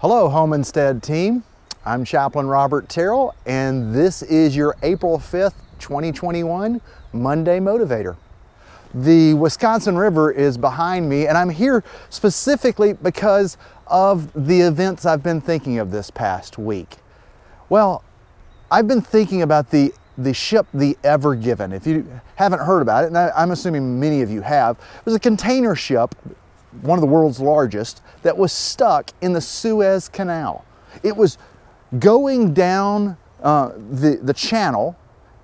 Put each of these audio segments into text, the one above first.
Hello, Homestead team. I'm Chaplain Robert Terrell, and this is your April 5th, 2021 Monday Motivator. The Wisconsin River is behind me, and I'm here specifically because of the events I've been thinking of this past week. Well, I've been thinking about the ship, the Ever Given. If you haven't heard about it, and I'm assuming many of you have, it was a container ship, one of the world's largest, that was stuck in the Suez Canal. It was going down the channel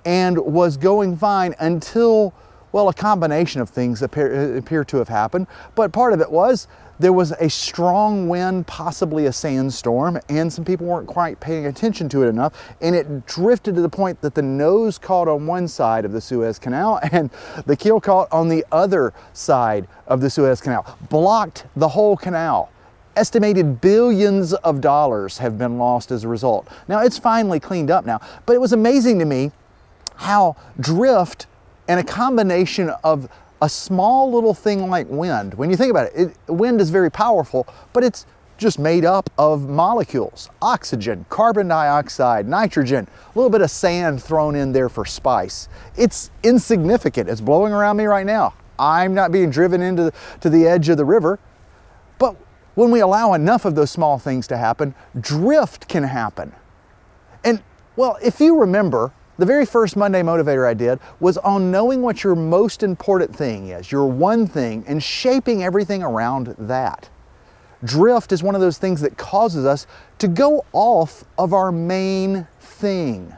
and was going fine until, well, a combination of things appear to have happened. But part of it was there was a strong wind, possibly a sandstorm, and some people weren't quite paying attention to it enough, and it drifted to the point that the nose caught on one side of the Suez Canal and the keel caught on the other side of the Suez Canal, blocked the whole canal. Estimated billions of dollars have been lost as a result. Now, it's finally cleaned up now, but it was amazing to me how drift and a combination of a small little thing like wind, when you think about it, wind is very powerful, but it's just made up of molecules: oxygen, carbon dioxide, nitrogen, a little bit of sand thrown in there for spice. It's insignificant. It's blowing around me right now. I'm not being driven into the edge of the river, but when we allow enough of those small things to happen, drift can happen. And, well, if you remember, the very first Monday Motivator I did was on knowing what your most important thing is, your one thing, and shaping everything around that. Drift is one of those things that causes us to go off of our main thing.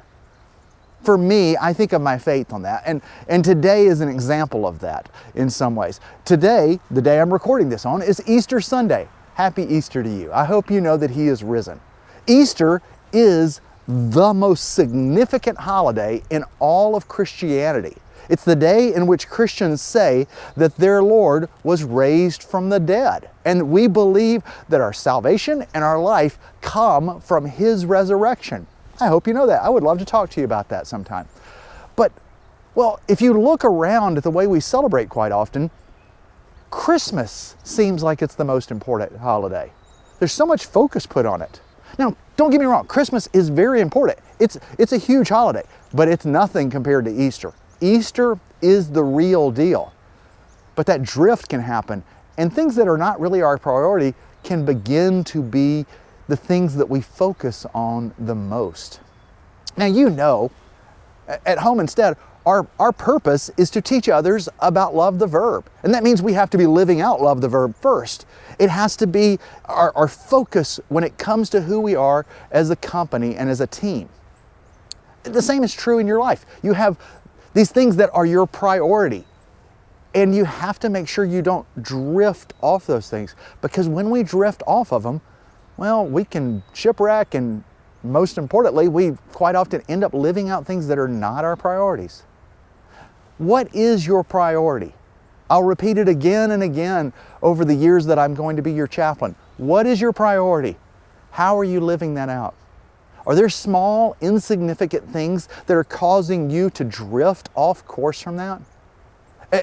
For me, I think of my faith on that, and today is an example of that in some ways. Today, the day I'm recording this on, is Easter Sunday. Happy Easter to you. I hope you know that He is risen. Easter is the most significant holiday in all of Christianity. It's the day in which Christians say that their Lord was raised from the dead. And we believe that our salvation and our life come from His resurrection. I hope you know that. I would love to talk to you about that sometime. But, well, if you look around at the way we celebrate quite often, Christmas seems like it's the most important holiday. There's so much focus put on it. Now, don't get me wrong, Christmas is very important. It's a huge holiday, but it's nothing compared to Easter. Easter is the real deal. But that drift can happen, and things that are not really our priority can begin to be the things that we focus on the most. Now, you know, at home instead, our purpose is to teach others about love the verb. And that means we have to be living out love the verb first. It has to be our focus when it comes to who we are as a company and as a team. The same is true in your life. You have these things that are your priority, and you have to make sure you don't drift off those things, because when we drift off of them, well, we can shipwreck, and most importantly, we quite often end up living out things that are not our priorities. What is your priority? I'll repeat it again and again over the years that I'm going to be your chaplain. What is your priority? How are you living that out? Are there small, insignificant things that are causing you to drift off course from that?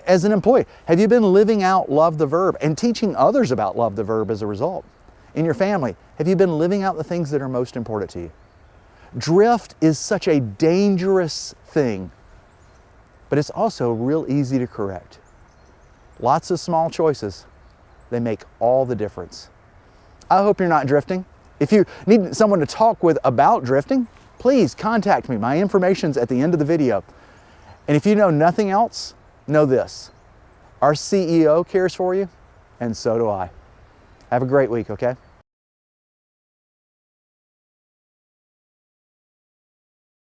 As an employee, have you been living out love the verb and teaching others about love the verb as a result? In your family, have you been living out the things that are most important to you? Drift is such a dangerous thing, but it's also real easy to correct. Lots of small choices, they make all the difference. I hope you're not drifting. If you need someone to talk with about drifting, please contact me. My information's at the end of the video. And if you know nothing else, know this: our CEO cares for you, and so do I. Have a great week, okay?